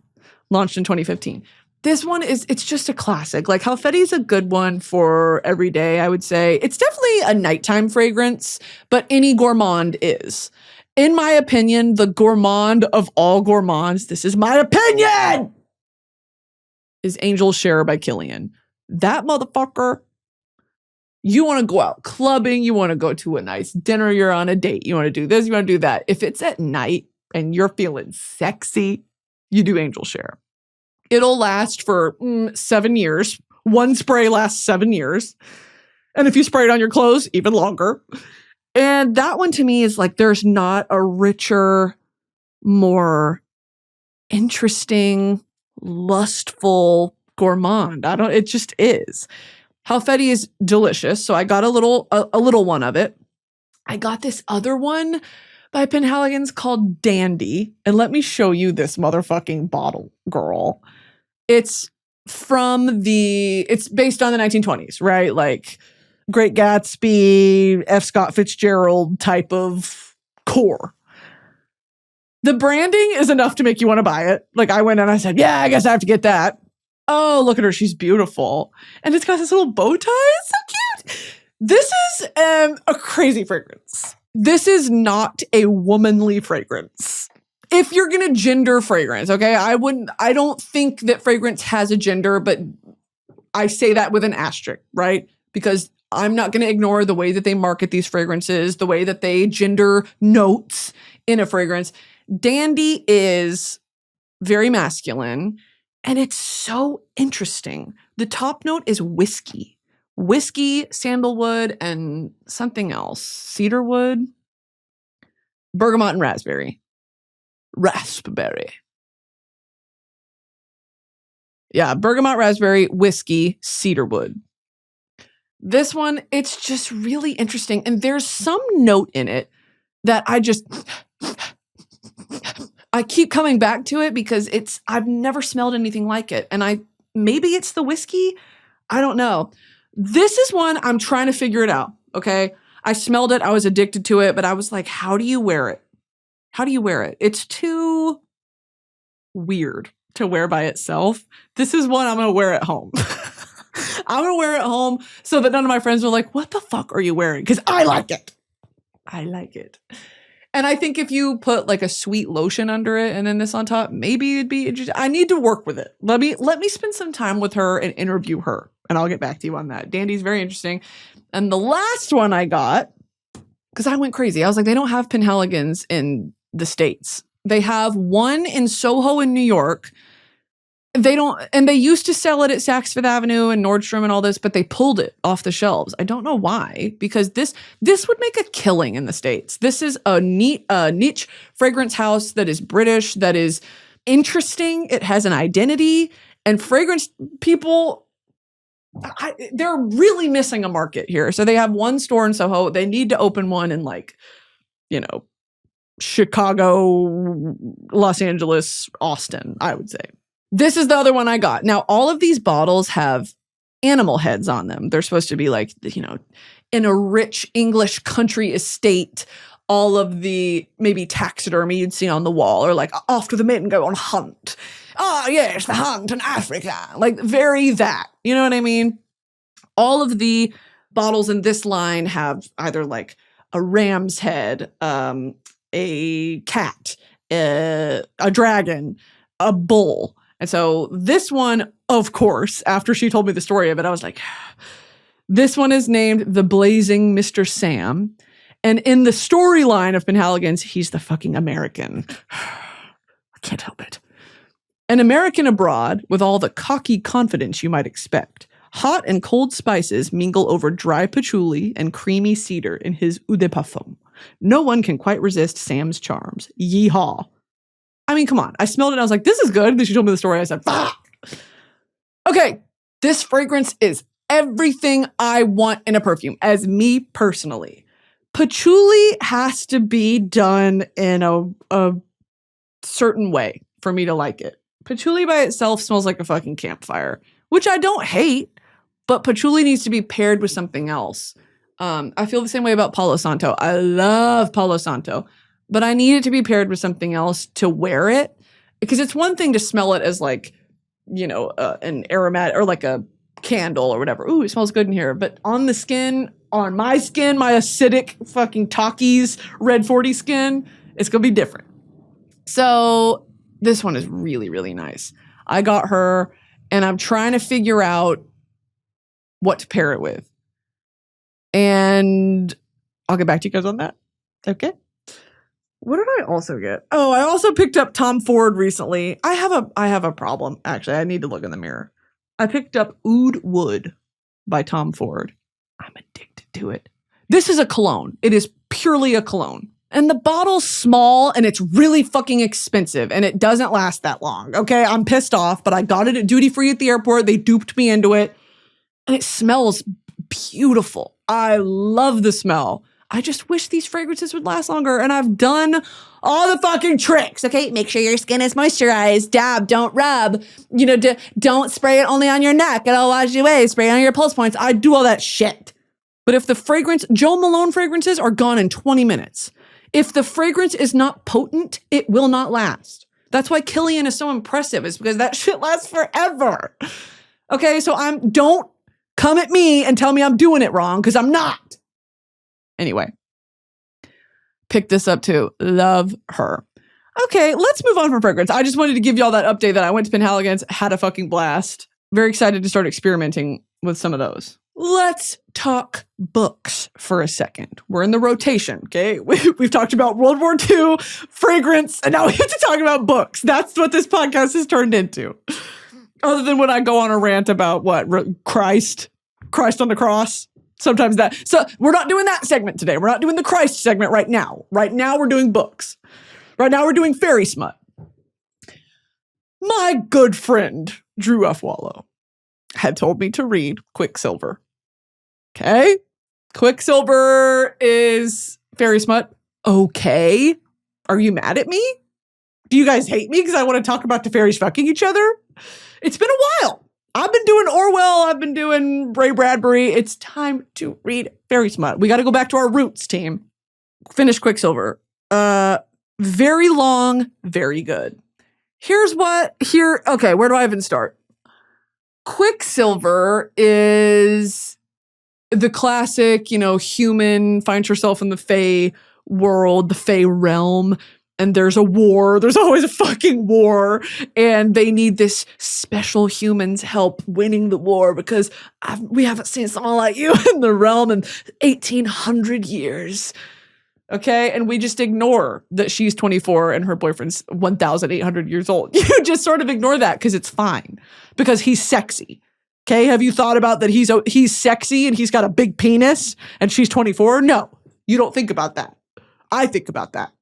Launched in 2015. This one it's just a classic. Halfeti's a good one for every day, I would say. It's definitely a nighttime fragrance, but any gourmand is. In my opinion, the gourmand of all gourmands, this is my opinion, is Angel Share by Kilian. That motherfucker, you want to go out clubbing, you want to go to a nice dinner, you're on a date, you want to do this, you want to do that. If it's at night and you're feeling sexy, you do Angel Share. It'll last for 7 years. One spray lasts 7 years. And if you spray it on your clothes, even longer. And that one to me is there's not a richer, more interesting, lustful gourmand. It just is. Halfeti is delicious. So I got a little one of it. I got this other one by Penhaligon's called Dandy. And let me show you this motherfucking bottle, girl. It's based on the 1920s, right? Great Gatsby, F. Scott Fitzgerald type of core. The branding is enough to make you want to buy it. I went and I said, yeah, I guess I have to get that. Oh, look at her. She's beautiful. And it's got this little bow tie. It's so cute. This is a crazy fragrance. This is not a womanly fragrance. If you're going to gender fragrance, okay? I don't think that fragrance has a gender, but I say that with an asterisk, right? Because I'm not going to ignore the way that they market these fragrances, the way that they gender notes in a fragrance. Dandy is very masculine, and it's so interesting. The top note is whiskey, sandalwood, and something else. Cedarwood, bergamot, and raspberry. Yeah, bergamot, raspberry, whiskey, cedarwood. This one, it's just really interesting. And there's some note in it that I keep coming back to it because I've never smelled anything like it. And maybe it's the whiskey. I don't know. This is one I'm trying to figure it out. Okay. I smelled it. I was addicted to it, but I was like, how do you wear it? How do you wear it? It's too weird to wear by itself. This is one I'm going to wear at home. I'm going to wear it home so that none of my friends are like, what the fuck are you wearing? Because I like it. I like it. And I think if you put like a sweet lotion under it and then this on top, maybe it'd be interesting. I need to work with it. Let me spend some time with her and interview her, and I'll get back to you on that. Dandy's very interesting. And the last one I got, because I went crazy. I was like, they don't have Penhaligons in the States. They have one in Soho in New York. They don't, and they used to sell it at Saks Fifth Avenue and Nordstrom and all this, but they pulled it off the shelves. I don't know why, because this would make a killing in the States. This is a niche fragrance house that is British, that is interesting. It has an identity, and fragrance people, they're really missing a market here. So they have one store in Soho. They need to open one in Chicago, Los Angeles, Austin, I would say. This is the other one I got. Now, all of these bottles have animal heads on them. They're supposed to be like, in a rich English country estate, all of the maybe taxidermy you'd see on the wall, or like, after the men go on hunt. Ah, yes, the hunt in Africa. Like, very that. You know what I mean? All of the bottles in this line have either like a ram's head, a cat, a dragon, a bull. And so this one, of course, after she told me the story of it, I was like, this one is named The Blazing Mr. Sam. And in the storyline of Penhaligons, he's the fucking American. I can't help it. An American abroad with all the cocky confidence you might expect. Hot and cold spices mingle over dry patchouli and creamy cedar in his eau de parfum. No one can quite resist Sam's charms. Yeehaw. I mean, come on. I smelled it and I was like, this is good. Then she told me the story. I said, fuck. Okay. This fragrance is everything I want in a perfume, as me personally. Patchouli has to be done in a certain way for me to like it. Patchouli by itself smells like a fucking campfire, which I don't hate, but patchouli needs to be paired with something else. I feel the same way about Palo Santo. I love Palo Santo, but I need it to be paired with something else to wear it, because it's one thing to smell it as like, an aromatic or like a candle or whatever. Ooh, it smells good in here. But on the skin, on my skin, my acidic fucking Takis Red 40 skin, it's going to be different. So this one is really, really nice. I got her and I'm trying to figure out what to pair it with. And I'll get back to you guys on that. Okay. What did I also get? Oh, I also picked up Tom Ford recently. I have a problem. Actually, I need to look in the mirror. I picked up Oud Wood by Tom Ford. I'm addicted to it. This is a cologne. It is purely a cologne. And the bottle's small and it's really fucking expensive and it doesn't last that long. Okay, I'm pissed off, but I got it at duty free at the airport. They duped me into it. And it smells beautiful. I love the smell. I just wish these fragrances would last longer, and I've done all the fucking tricks. Okay, make sure your skin is moisturized. Dab, don't rub. Don't spray it only on your neck. It'll wash you away. Spray it on your pulse points. I do all that shit. But if the Joe Malone fragrances are gone in 20 minutes. If the fragrance is not potent, it will not last. That's why Killian is so impressive, is because that shit lasts forever. Okay, so don't come at me and tell me I'm doing it wrong, because I'm not. Anyway, pick this up too. Love her. Okay, let's move on from fragrance. I just wanted to give y'all that update that I went to Penhaligons, had a fucking blast. very excited to start experimenting with some of those. Let's talk books for a second. We're in the rotation, okay? We've talked about World War II, fragrance, and now we have to talk about books. That's what this podcast has turned into. Other than when I go on a rant about Christ on the cross. Sometimes that. So we're not doing that segment today. We're not doing the Christ segment right now. Right now we're doing books. Right now we're doing fairy smut. My good friend, Drew F. Wallow, had told me to read Quicksilver. Okay? Quicksilver is fairy smut. Okay. Are you mad at me? Do you guys hate me because I want to talk about the fairies fucking each other? It's been a while. I've been doing Orwell. I've been doing Ray Bradbury. It's time to read fairy smut. We got to go back to our roots, team. Finish Quicksilver. Very long, very good. Okay, where do I even start? Quicksilver is the classic, human finds herself in the Fae world, the Fae realm, and there's a war. There's always a fucking war, and they need this special human's help winning the war because we haven't seen someone like you in the realm in 1,800 years. Okay, and we just ignore that she's 24 and her boyfriend's 1,800 years old. You just sort of ignore that because it's fine, because he's sexy. Okay, have you thought about that he's sexy and he's got a big penis and she's 24? No, you don't think about that. I think about that.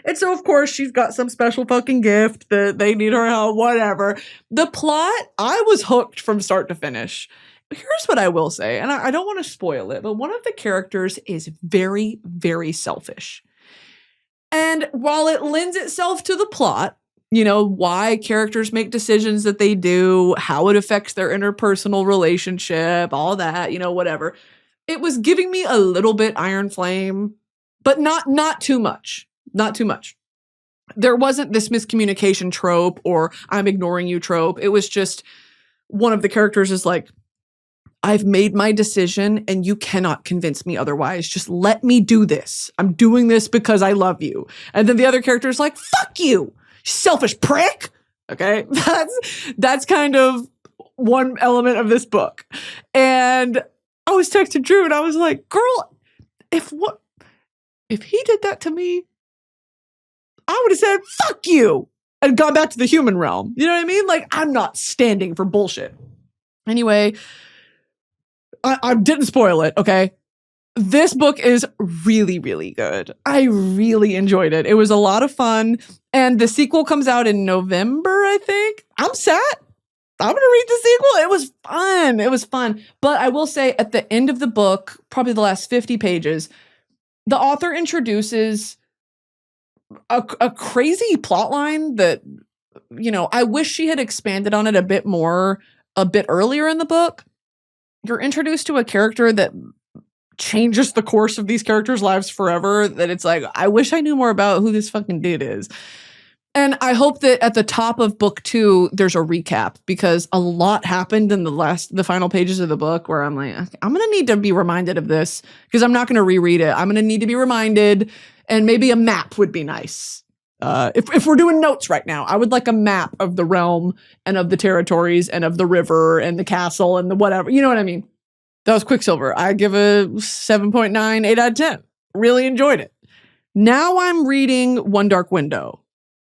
And so, of course, she's got some special fucking gift that they need her help, whatever. The plot, I was hooked from start to finish. Here's what I will say, and I don't want to spoil it, but one of the characters is very, very selfish. And while it lends itself to the plot, why characters make decisions that they do, how it affects their interpersonal relationship, all that, whatever. It was giving me a little bit Iron Flame, but not too much. Not too much. There wasn't this miscommunication trope or I'm ignoring you trope. It was just one of the characters is like, I've made my decision and you cannot convince me otherwise. Just let me do this. I'm doing this because I love you. And then the other character is like, fuck you, selfish prick. Okay. That's kind of one element of this book. And I was texting Drew and I was like, girl, if he did that to me, I would have said, fuck you, and gone back to the human realm. You know what I mean? Like, I'm not standing for bullshit. Anyway, I didn't spoil it, okay? This book is really, really good. I really enjoyed it. It was a lot of fun. And the sequel comes out in November, I think. I'm set. I'm going to read the sequel. It was fun. It was fun. But I will say at the end of the book, probably the last 50 pages, the author introduces a crazy plot line that, I wish she had expanded on it a bit more, a bit earlier in the book. You're introduced to a character that changes the course of these characters' lives forever, that it's like, I wish I knew more about who this fucking dude is. And I hope that at the top of book 2, there's a recap, because a lot happened in the final pages of the book where I'm like, I'm going to need to be reminded of this because I'm not going to reread it. I'm going to need to be reminded, and maybe a map would be nice. If we're doing notes right now, I would like a map of the realm and of the territories and of the river and the castle and the whatever. You know what I mean? That was Quicksilver. I give a 7.9, 8 out of 10. Really enjoyed it. Now I'm reading One Dark Window.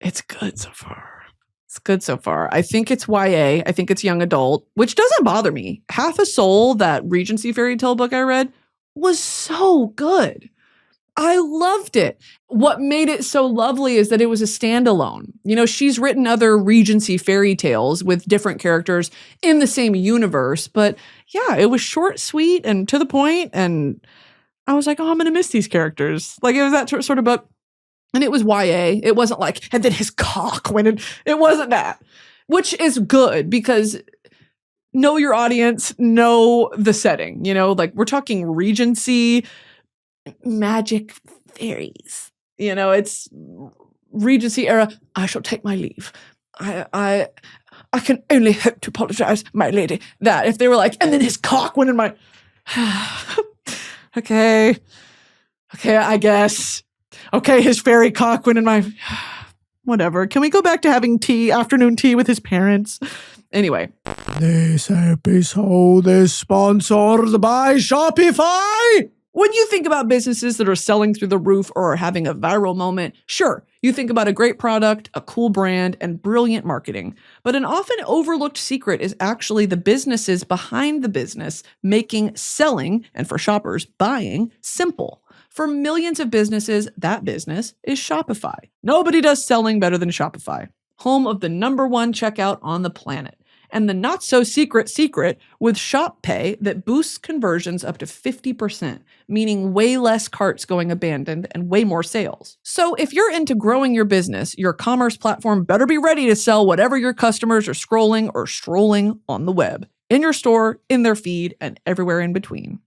It's good so far. It's good so far. I think it's YA. I think it's young adult, which doesn't bother me. Half a Soul, that Regency fairy tale book I read, was so good. I loved it. What made it so lovely is that it was a standalone. She's written other Regency fairy tales with different characters in the same universe, but yeah, it was short, sweet, and to the point, and I was like, oh, I'm going to miss these characters. Like, it was that sort of book. And it was YA. It wasn't like, and then his cock went in. It wasn't that, which is good because know your audience, know the setting. Like, we're talking Regency, magic fairies. It's Regency era. I shall take my leave. I can only hope to apologize, my lady. That if they were like, and then his cock went in my. Okay, I guess. Okay, his fairy cock went in my. Whatever. Can we go back to having afternoon tea with his parents? Anyway. This episode is sponsored by Shopify. When you think about businesses that are selling through the roof or are having a viral moment, sure, you think about a great product, a cool brand, and brilliant marketing. But an often overlooked secret is actually the businesses behind the business making selling, and for shoppers, buying, simple. For millions of businesses, that business is Shopify. Nobody does selling better than Shopify, home of the #1 checkout on the planet. And the not-so-secret secret with Shop Pay that boosts conversions up to 50%, meaning way less carts going abandoned and way more sales. So if you're into growing your business, your commerce platform better be ready to sell whatever your customers are scrolling or strolling on the web, in your store, in their feed, and everywhere in between.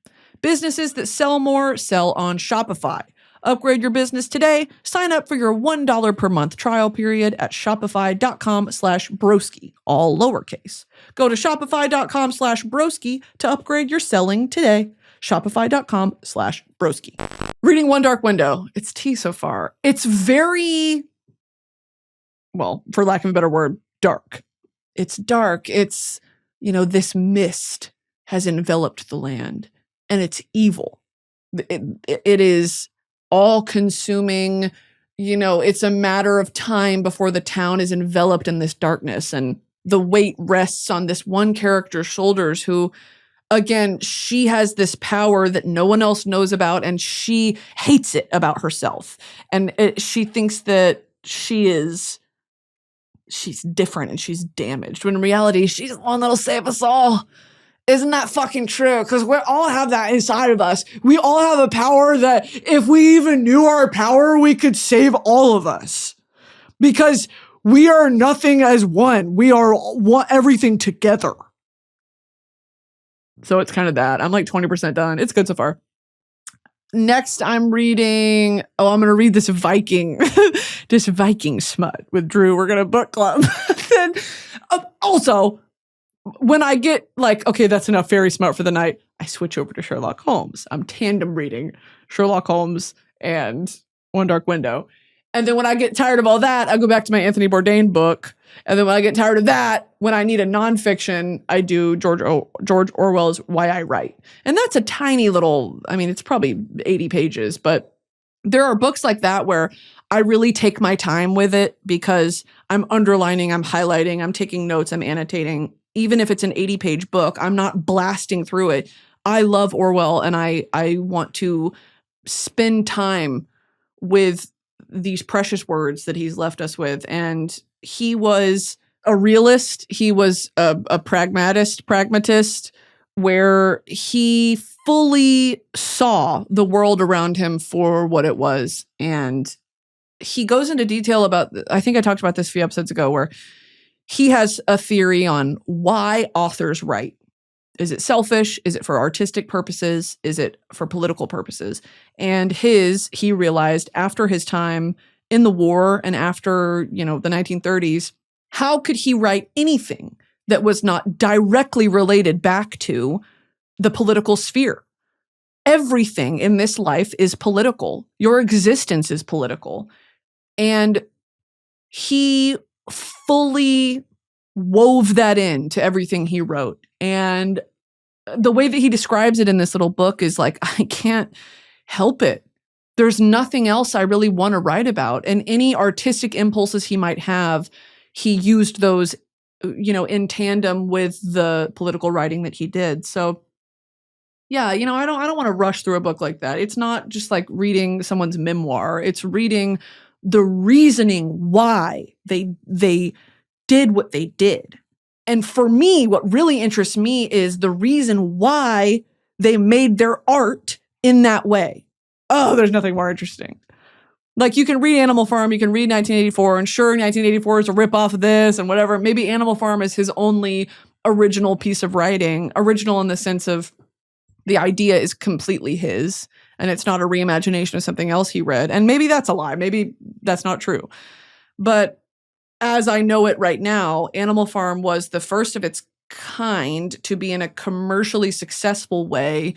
Businesses that sell more sell on Shopify. Upgrade your business today. Sign up for your $1 per month trial period at shopify.com/broski, all lowercase. Go to shopify.com/broski to upgrade your selling today. Shopify.com/broski. Reading One Dark Window. It's tea so far. It's very, well, for lack of a better word, dark. It's dark. It's, this mist has enveloped the land and it's evil. It is all-consuming, it's a matter of time before the town is enveloped in this darkness, and the weight rests on this one character's shoulders who, again, she has this power that no one else knows about, and she hates it about herself. And she thinks that she's different and she's damaged, when in reality, she's the one that'll save us all. Isn't that fucking true? Because we all have that inside of us. We all have a power that if we even knew our power, we could save all of us. Because we are nothing as one. We are everything together. So it's kind of that. I'm like 20% done. It's good so far. Next, I'm reading, I'm going to read this Viking smut with Drew. We're going to book club. Then, also, when I get like, okay, that's enough fairy smut for the night, I switch over to Sherlock Holmes. I'm tandem reading Sherlock Holmes and One Dark Window. And then when I get tired of all that, I go back to my Anthony Bourdain book. And then when I get tired of that, when I need a nonfiction, I do George Orwell's Why I Write. And that's a tiny little, it's probably 80 pages, but there are books like that where I really take my time with it because I'm underlining, I'm highlighting, I'm taking notes, I'm annotating. Even if it's an 80-page book, I'm not blasting through it. I love Orwell, and I want to spend time with these precious words that he's left us with. And he was a realist. He was a pragmatist, where he fully saw the world around him for what it was. And he goes into detail about, I think I talked about this a few episodes ago, where he has a theory on why authors write. Is it selfish? Is it for artistic purposes? Is it for political purposes? And he realized after his time in the war and after, the 1930s, how could he write anything that was not directly related back to the political sphere? Everything in this life is political. Your existence is political. And he fully wove that into everything he wrote. And the way that he describes it in this little book is like, I can't help it. There's nothing else I really want to write about. And any artistic impulses he might have, he used those, in tandem with the political writing that he did. So yeah, I don't want to rush through a book like that. It's not just like reading someone's memoir. It's reading the reasoning why they did what they did. And for me, what really interests me is the reason why they made their art in that way. Oh, there's nothing more interesting. Like, you can read Animal Farm, you can read 1984, and sure, 1984 is a ripoff of this and whatever. Maybe Animal Farm is his only original piece of writing. Original in the sense of the idea is completely his, and it's not a reimagination of something else he read. And maybe that's a lie. Maybe that's not true. But as I know it right now, Animal Farm was the first of its kind to be, in a commercially successful way,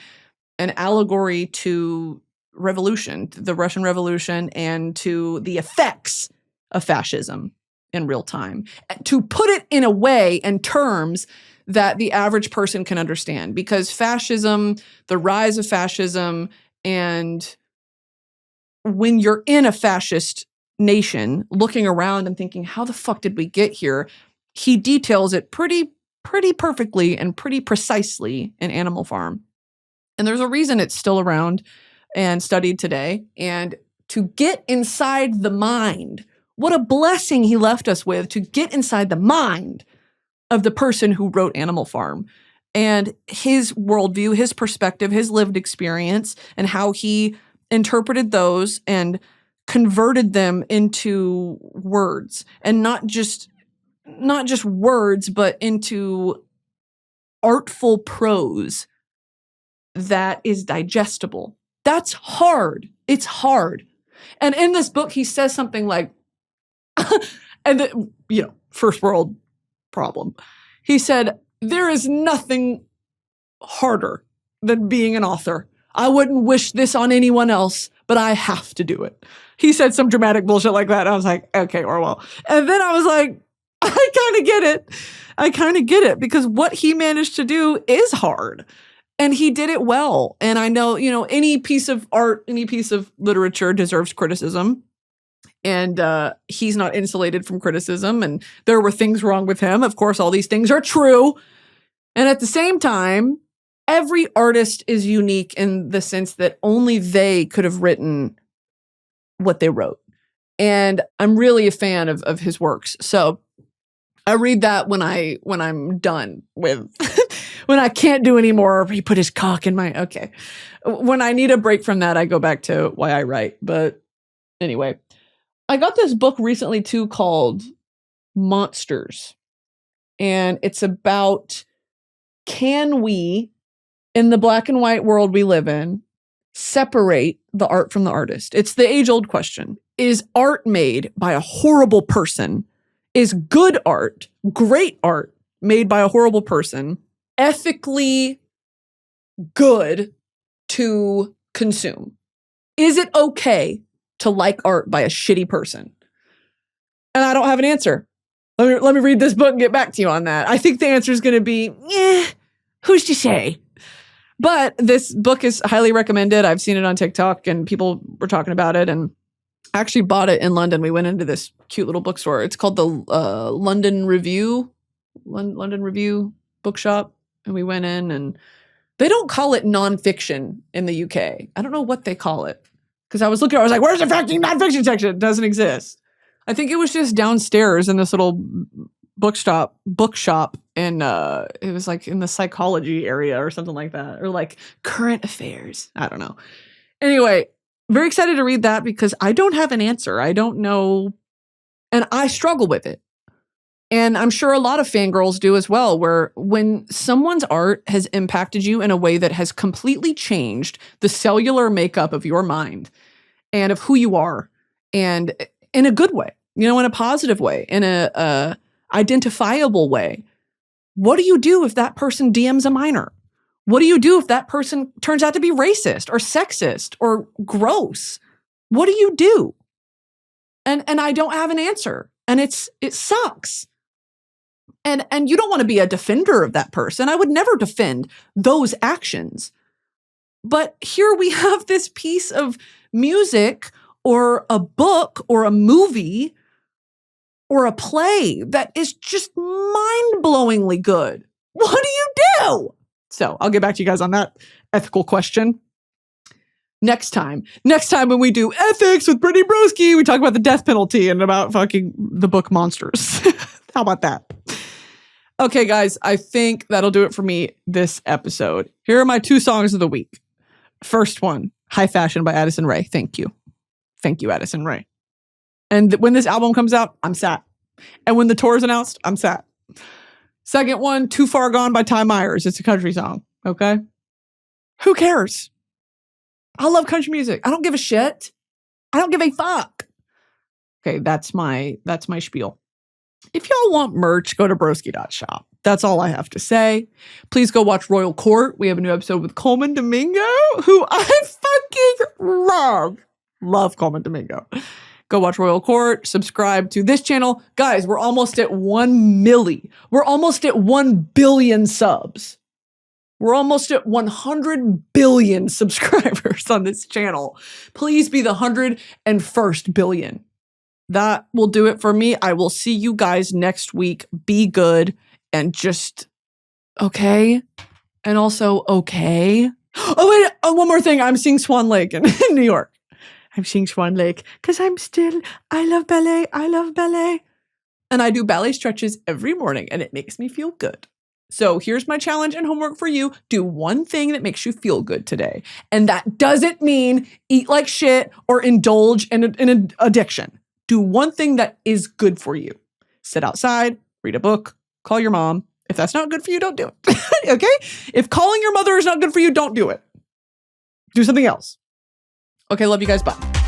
an allegory to revolution, to the Russian Revolution, and to the effects of fascism. in real time, to put it in a way and terms that the average person can understand. Because fascism, the rise of fascism, and when you're in a fascist nation, looking around and thinking, how the fuck did we get here? He details it pretty perfectly and pretty precisely in Animal Farm. And there's a reason it's still around and studied today. And to get inside the mind, what a blessing he left us with, to get inside the mind of the person who wrote Animal Farm and his worldview, his perspective, his lived experience, and how he interpreted those and converted them into words, and not just words, but into artful prose that is digestible. That's hard. It's hard. And in this book, he says something like, first world problem. He said, there is nothing harder than being an author. I wouldn't wish this on anyone else, but I have to do it. He said some dramatic bullshit like that. I was like, okay, Orwell. And then I was like, I kind of get it because what he managed to do is hard. And he did it well. And I know, any piece of art, any piece of literature deserves criticism. And he's not insulated from criticism. And there were things wrong with him. Of course, all these things are true. And at the same time, every artist is unique in the sense that only they could have written what they wrote. And I'm really a fan of his works. So I read that when I'm done with, when I can't do anymore. He put his cock in my, okay. When I need a break from that, I go back to why I write. But anyway, I got this book recently too called Monsters. And it's about, can we, in the black and white world we live in, separate the art from the artist? It's the age-old question. Is art made by a horrible person? Is good art, great art, made by a horrible person, ethically good to consume? Is it okay to like art by a shitty person? And I don't have an answer. Let me read this book and get back to you on that. I think the answer is going to be, who's to say? But this book is highly recommended. I've seen it on TikTok and people were talking about it, and I actually bought it in London. We went into this cute little bookstore. It's called the London Review bookshop. And we went in, and they don't call it nonfiction in the UK. I don't know what they call it. Because I was looking, I was like, where's the fucking nonfiction section? It doesn't exist. I think it was just downstairs in this little bookshop, and it was like in the psychology area or something like that, or like current affairs. I don't know. Anyway, very excited to read that because I don't have an answer. I don't know, and I struggle with it. And I'm sure a lot of fangirls do as well, where when someone's art has impacted you in a way that has completely changed the cellular makeup of your mind and of who you are, and in a good way, in a positive way, in a identifiable way. What do you do if that person DMs a minor? What do you do if that person turns out to be racist or sexist or gross? What do you do? And I don't have an answer. And it sucks. And you don't want to be a defender of that person. I would never defend those actions. But here we have this piece of music or a book or a movie or a play that is just mind-blowingly good. What do you do? So I'll get back to you guys on that ethical question next time. Next time when we do ethics with Brittany Broski, we talk about the death penalty and about fucking the book Monsters. How about that? Okay, guys, I think that'll do it for me this episode. Here are my 2 songs of the week. First one, High Fashion by Addison Rae. Thank you. Thank you, Addison Rae. And when this album comes out, I'm sad. And when the tour is announced, I'm sad. Second one, Too Far Gone by Ty Myers. It's a country song, okay? Who cares? I love country music. I don't give a shit. I don't give a fuck. Okay, that's my spiel. If y'all want merch, go to broski.shop. That's all I have to say. Please go watch Royal Court. We have a new episode with Coleman Domingo, who I fucking love. Love Coleman Domingo. Go watch Royal Court, subscribe to this channel. Guys, we're almost at 1 milli. We're almost at 1 billion subs. We're almost at 100 billion subscribers on this channel. Please be the 101st billion. That will do it for me. I will see you guys next week. Be good and just okay. And also okay. Oh, wait. Oh, one more thing. I'm seeing Swan Lake in New York. I'm seeing Swan Lake because I love ballet. I love ballet. And I do ballet stretches every morning and it makes me feel good. So here's my challenge and homework for you. Do one thing that makes you feel good today. And that doesn't mean eat like shit or indulge in an addiction. Do one thing that is good for you. Sit outside, read a book, call your mom. If that's not good for you, don't do it. Okay? If calling your mother is not good for you, don't do it. Do something else. Okay, love you guys. Bye.